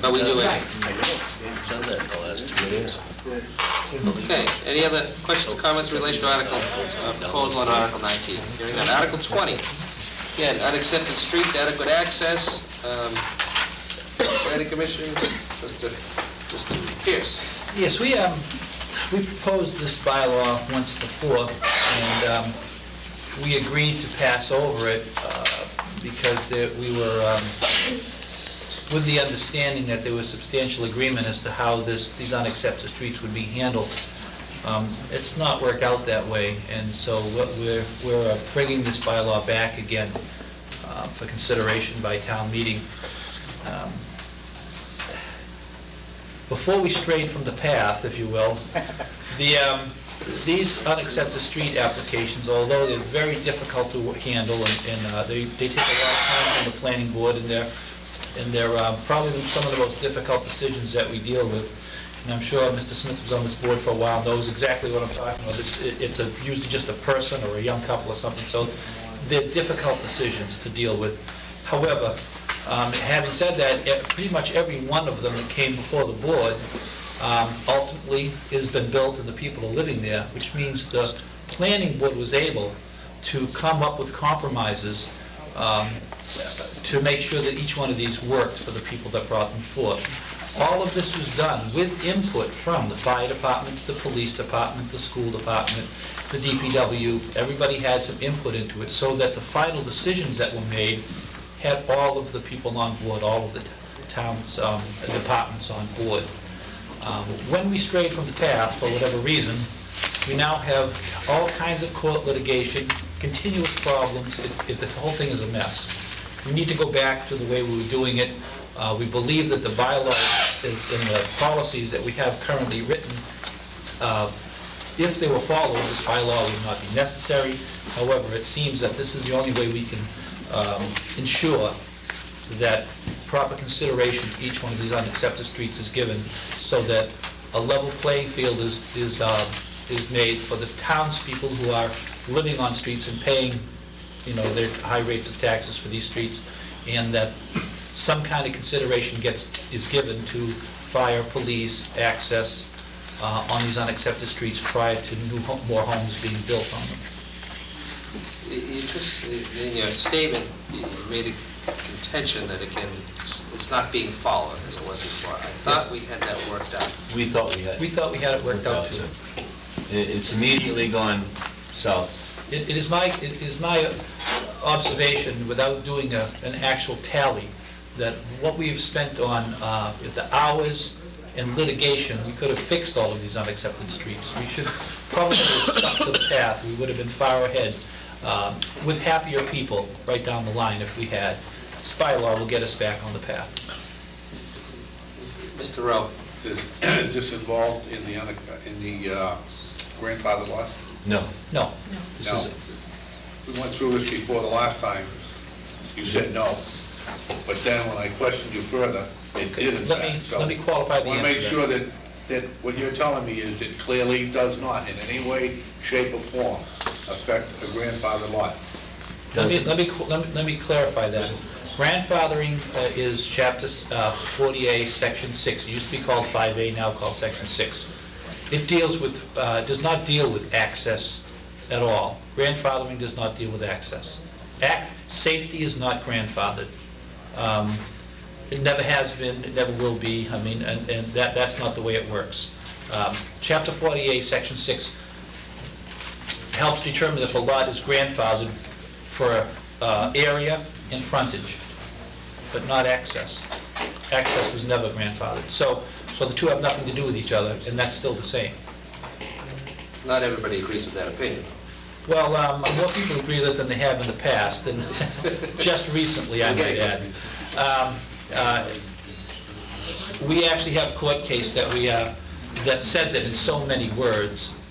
But we do it. I know, it's done that in the last 2 years. Okay, any other questions, comments in relation to Article, proposal on Article 19? Hearing none. Article 20, again, unaccepted streets, adequate access. Planning Commission, Mr. Pierce. Yes, we proposed this bylaw once before, and we agreed to pass over it because we were with the understanding that there was substantial agreement as to how these unaccepted streets would be handled. It's not worked out that way, and so we're bringing this bylaw back again for consideration by town meeting. Before we strayed from the path, if you will, these unaccepted street applications, although they're very difficult to handle, and they take a lot of time from the planning board, and they're probably some of the most difficult decisions that we deal with. And I'm sure Mr. Smith was on this board for a while, knows exactly what I'm talking about. It's usually just a person or a young couple or something, so they're difficult decisions to deal with. However, having said that, pretty much every one of them that came before the board ultimately has been built and the people are living there, which means the planning board was able to come up with compromises to make sure that each one of these worked for the people that brought them forth. All of this was done with input from the fire department, the police department, the school department, the DPW. Everybody had some input into it so that the final decisions that were made had all of the people on board, all of the town's departments on board. When we strayed from the path, for whatever reason, we now have all kinds of court litigation, continuous problems. The whole thing is a mess. We need to go back to the way we were doing it. We believe that the bylaws and the policies that we have currently written, if they were followed, this bylaw would not be necessary. However, it seems that this is the only way we can ensure that proper consideration for each one of these unaccepted streets is given, so that a level playing field is made for the townspeople who are living on streets and paying, their high rates of taxes for these streets, and that some kind of consideration is given to fire, police, access on these unaccepted streets prior to more homes being built on them. In your statement, you made a contention that, again, it's not being followed as it was before. I thought we had that worked out. We thought we had. We thought we had it worked out too. It's immediately gone south. It is my observation, without doing an actual tally, that what we've spent on the hours and litigation, we could have fixed all of these unaccepted streets. We should probably have stuck to the path. We would have been far ahead with happier people right down the line if we had. This bylaw will get us back on the path. Mr. Rowe. Is this involved in the grandfather law? No. No. We went through this before the last time. You said no. But then when I questioned you further, it did in fact. Let me qualify the answer. I want to make sure that what you're telling me is it clearly does not in any way, shape, or form affect a grandfather lot. Let me clarify that. Grandfathering is Chapter 40A, Section 6. It used to be called 5A, now called Section 6. It does not deal with access at all. Grandfathering does not deal with access. Safety is not grandfathered. It never has been, it never will be. I mean, and that's not the way it works. Chapter 48, Section 6 helps determine if a lot is grandfathered for area and frontage, but not access. Access was never grandfathered. So the two have nothing to do with each other, and that's still the same. Not everybody agrees with that opinion. Well, more people agree with it than they have in the past, and just recently, I might add. We actually have a court case that says it in so many words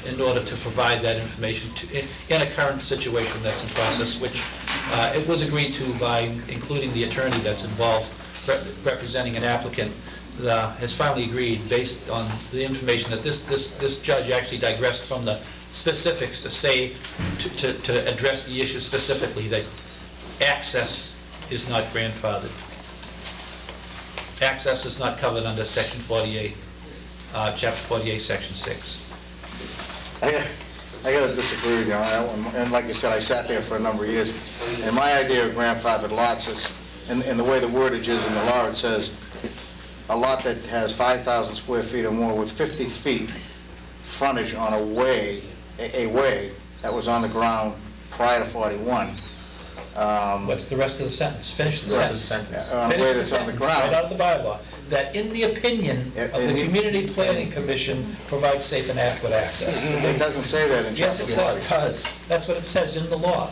in order to provide that information in a current situation that's in process, which it was agreed to by including the attorney that's involved representing an applicant. Has finally agreed, based on the information that this judge actually digressed from the specifics to say, to address the issue specifically, that access is not grandfathered. access is not covered under section 48, chapter 48, section 6. I gotta disagree with you on that one, and like I said, I sat there for a number of years, and my idea of grandfathered lots is, and the way the wordage is in the law, it says, a lot that has 5,000 square feet or more with 50 feet frontage on a way that was on the ground prior to 41. What's the rest of the sentence? Finish the sentence. On a Finish way the that's on the sentence, right ground. out of the bylaw, that in the opinion of the Community Planning Commission provides safe and adequate access. It doesn't say that in Yes, chapter it 40. does. That's what it says in the law.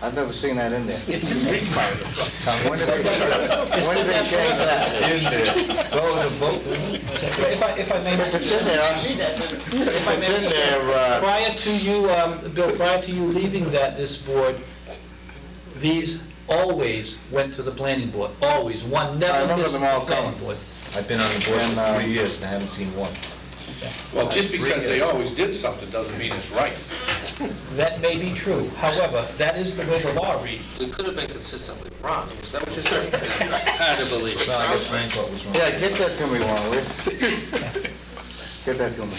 I've never seen that in there. It's in the When did they change that? If I may, If it's in there, if it's in there, prior to you, Bill, prior to you leaving this board, these always went to the planning board, always. One I never remember missed them the all planning coming. board. I've been on the board And, for 3 years and I haven't seen one. Well, just because they always did something doesn't mean it's right. That may be true. However, that is the way the law reads. We could have been consistently wrong. Is that what you're saying? Hard to believe. Well, I guess Frank was wrong. yeah, get that to me, Warren, will you? Get that to me.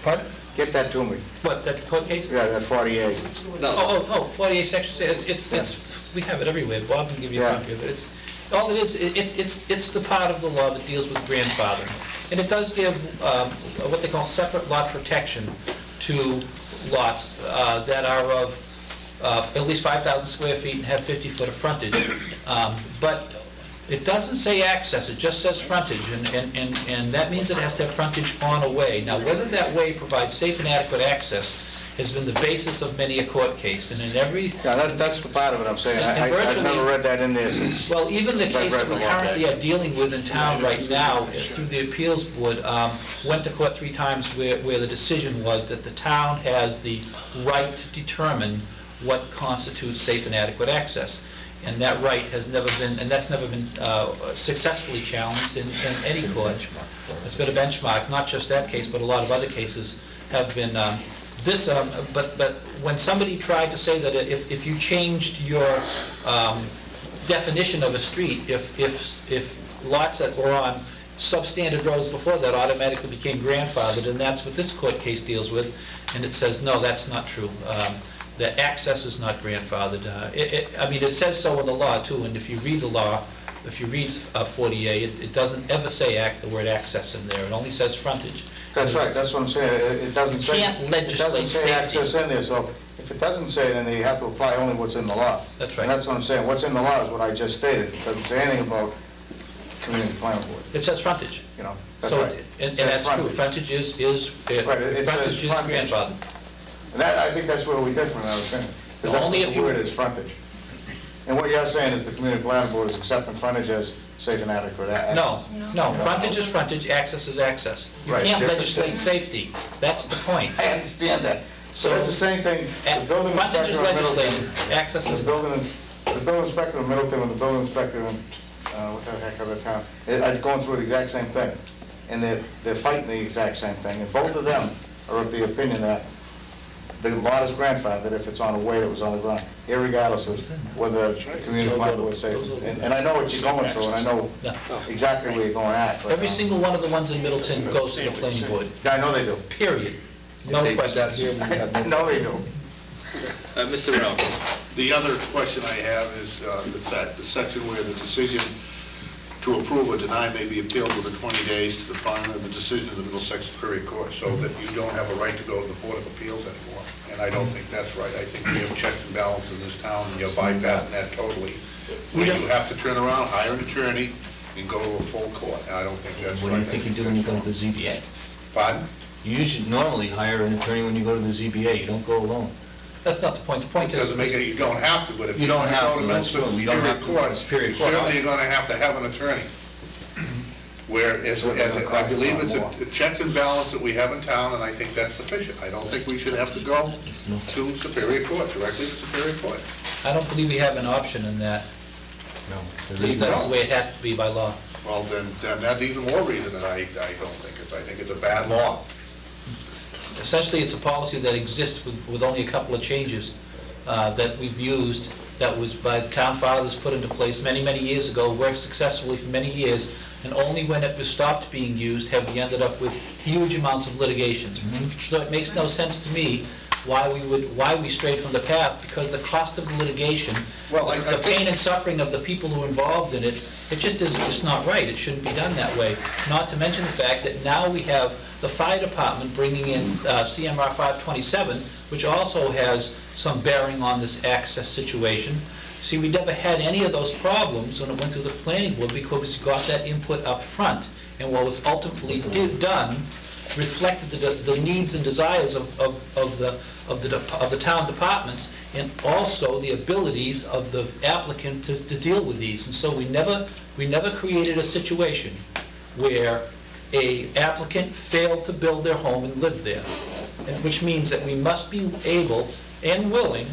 Pardon? Get that to me. What, that court case? Yeah, that 48. No, 48 section 6, it's, we have it everywhere. Bob can give you a Yeah. copy of it. All it is, it's the part of the law that deals with grandfathering. And it does give what they call separate lot protection to lots that are of at least 5,000 square feet and have 50 foot of frontage. But it doesn't say access, it just says frontage, and that means it has to have frontage on a way. Now, whether that way provides safe and adequate access has been the basis of many a court case, and in every, Yeah, that's the part of it I'm saying. And I've virtually- never read that in there since. well, even the Since I case that read we the law. currently are dealing with in town right now, through the appeals board, went to court 3 times where the decision was that the town has the right to determine what constitutes safe and adequate access. And that right has never been, and that's never been successfully challenged in any court. It's been a benchmark, not just that case, but a lot of other cases have been but when somebody tried to say that if you changed your definition of a street, if lots that were on substandard roads before that automatically became grandfathered, and that's what this court case deals with, and it says, no, that's not true. That access is not grandfathered. I mean, it says so in the law, too, and if you read the law, if you read 40A, it doesn't ever say the word access in there. It only says frontage. That's right, that's what I'm saying. It doesn't say. Can't legislate It doesn't say safety. access in there, so if it doesn't say it, then you have to apply only what's in the law. That's right. And that's what I'm saying. What's in the law is what I just stated. It doesn't say anything about community planning board, It says frontage. you know? That's So, right. and It says that's true, frontage. frontage is Right, it says frontage is frontage. grandfathered. And that, I think that's where we differ in our opinion. Because that's Only what if the you- word is, frontage. And what you're saying is the community planning board is accepting frontage as safe and adequate access. No, frontage is frontage, access is access. You Right, can't different. legislate safety, that's the point. I understand that. So that's the same thing, the building Frontage inspector is of Middleton. legislation, access The is not. building inspector of Middleton and the building inspector in, what the heck other town, are going through the exact same thing. And they're fighting the exact same thing. And both of them are of the opinion that the lot is grandfathered if it's on a way that was on the ground, irregardless of whether the community planning board safe. And I know what you're going through, and I know Yeah. exactly where you're going at. but, Every single one of the ones in Middleton goes to the planning board, I know they do. period. No question. I know they do. Mr. Ralph. The other question I have is the section where the decision to approve or deny may be appealed within 20 days to the filing of the decision of the Middlesex Superior Court, so that you don't have a right to go to the Board of Appeals anymore. And I don't think that's right. I think we have checks and balances in this town, and you're bypassing that totally. Where you have to turn around, hire an attorney, and go to a full court. And I don't think that's right. What do you think you do when you go to the ZBA? Pardon? You usually normally hire an attorney when you go to the ZBA, you don't go alone. That's not the point, the point It is... doesn't make it, you don't have to, but if You you don't want to have go to to, that's Middlesex true. You don't have to go to Superior Court. Certainly you're gonna have to have an attorney. Where, as I believe it's a checks and balance that we have in town, and I think that's sufficient. I don't think we should have to go to Superior Court, directly to Superior Court. I don't believe we have an option in that. No. At least that's the way it has to be by law. Well, then that's even more reason that I don't think it's, I think it's a bad law. Essentially, it's a policy that exists with only a couple of changes that we've used that was by the town fathers put into place many, many years ago, worked successfully for many years, and only when it was stopped being used have we ended up with huge amounts of litigations. So it makes no sense to me why we strayed from the path, because the cost of the litigation, Well, I the think- pain and suffering of the people who are involved in it, it just isn't, it's not right. It shouldn't be done that way. Not to mention the fact that now we have the fire department bringing in CMR 527, which also has some bearing on this access situation. See, we never had any of those problems when it went through the planning board because we got that input up front. And what was ultimately done reflected the needs and desires of the town departments, and also the abilities of the applicant to deal with these. And so we never created a situation where a applicant failed to build their home and live there, and which means that we must be able and willing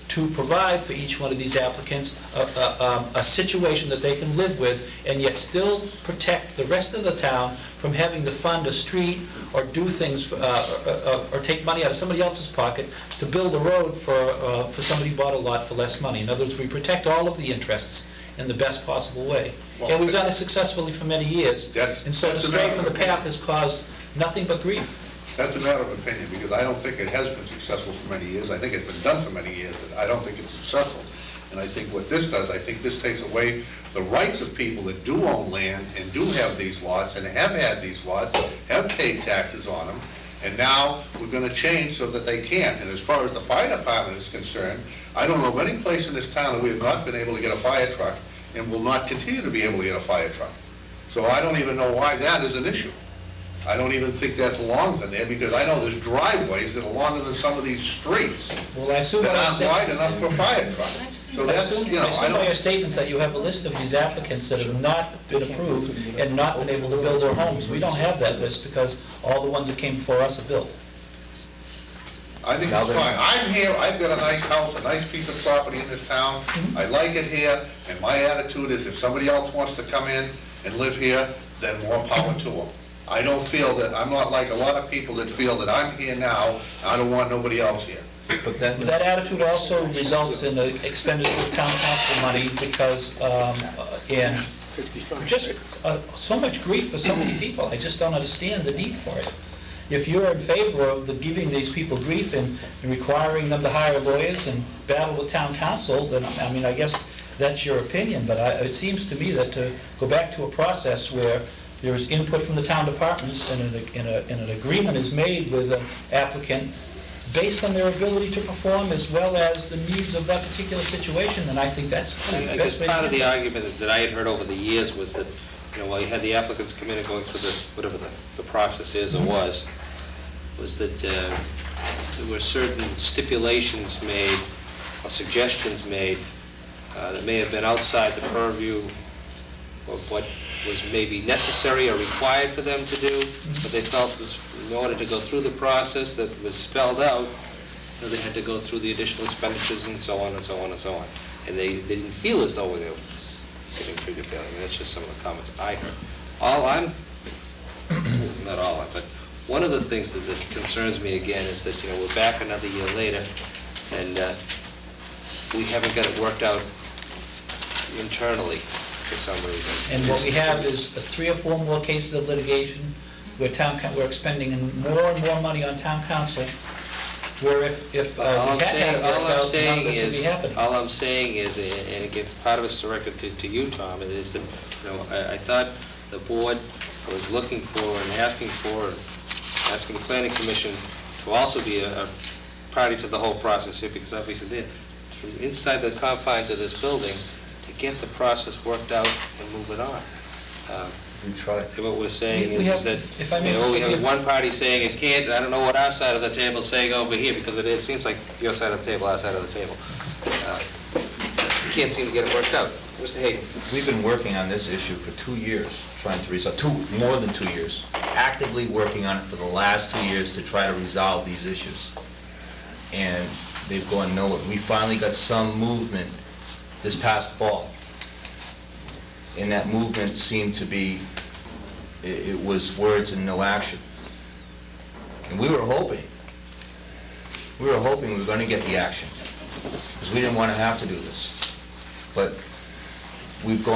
to provide for each one of these applicants a situation that they can live with, and yet still protect the rest of the town from having to fund a street or do things, or take money out of somebody else's pocket to build a road for somebody who bought a lot for less money. In other words, we protect all of the interests in the best possible way. And we've done it successfully for many years. And so to stray from the path has caused nothing but grief. That's a matter of opinion, because I don't think it has been successful for many years. I think it's been done for many years, and I don't think it's successful. And I think what this does, I think this takes away the rights of people that do own land and do have these lots and have had these lots, have paid taxes on them, and now we're gonna change so that they can't. And as far as the fire department is concerned, I don't know of any place in this town that we have not been able to get a fire truck and will not continue to be able to get a fire truck. So I don't even know why that is an issue. I don't even think that belongs in there, because I know there's driveways that are longer than some of these streets Well, I assume that by your aren't wide enough for fire trucks. So that's, you know, I I assume by your don't, statements that you have a list of these applicants that have not been approved and not been able to build their homes. We don't have that list because all the ones that came before us are built. I think it's fine. I'm here, I've got a nice house, a nice piece of property in this town. I like it here, and my attitude is if somebody else wants to come in and live here, then more power to them. I don't feel that, I'm not like a lot of people that feel that I'm here now, I don't want nobody else here. But then, That attitude also results in the expenditure of town council money because, and just so much grief for so many people. I just don't understand the need for it. If you're in favor of giving these people grief and requiring them to hire lawyers and battle with town council, then, I mean, I guess that's your opinion, but it seems to me that to go back to a process where there is input from the town departments and an agreement is made with an applicant based on their ability to perform as well as the needs of that particular situation, and I think that's probably the I guess best way to part of do the it. argument that I had heard over the years was that, you know, while you had the applicants come in and going through whatever the process is or was that there were certain stipulations made or suggestions made that may have been outside the purview of what was maybe necessary or required for them to do, but they felt in order to go through the process that was spelled out, you know, they had to go through the additional expenditures and so on and so on and so on. And they didn't feel as though they were getting treated fairly. I mean, that's just some of the comments I heard. Not all, but one of the things that concerns me again is that, you know, we're back another year later, and we haven't got it worked out internally for some reason. And what we have is 3 or 4 more cases of litigation where we're expending more and more money on town council, where if we hadn't had it worked out, none of this would be happening. All I'm saying is, and again, part of it's directed to you, Tom, is that, you know, I thought the board was looking for and asking the planning commission to also be a party to the whole process here, because obviously they're from inside the confines of this building to get the process worked out and move it on. we've tried. What we're saying We is have- that, if I may- you know, we have one party saying it can't, I don't know what our side of the table is saying over here, because it seems like your side of the table, our side of the table. We can't seem to get it worked out. Mr. Hayden? We've been working on this issue for 2 years, trying to resolve, more than 2 years, actively working on it for the last 2 years to try to resolve these issues. And they've gone nowhere. We finally got some movement this past fall. And that movement seemed to be, it was words and no action. And we were hoping we were going to get the action. Because because we didn't want to have to do this. But we've gone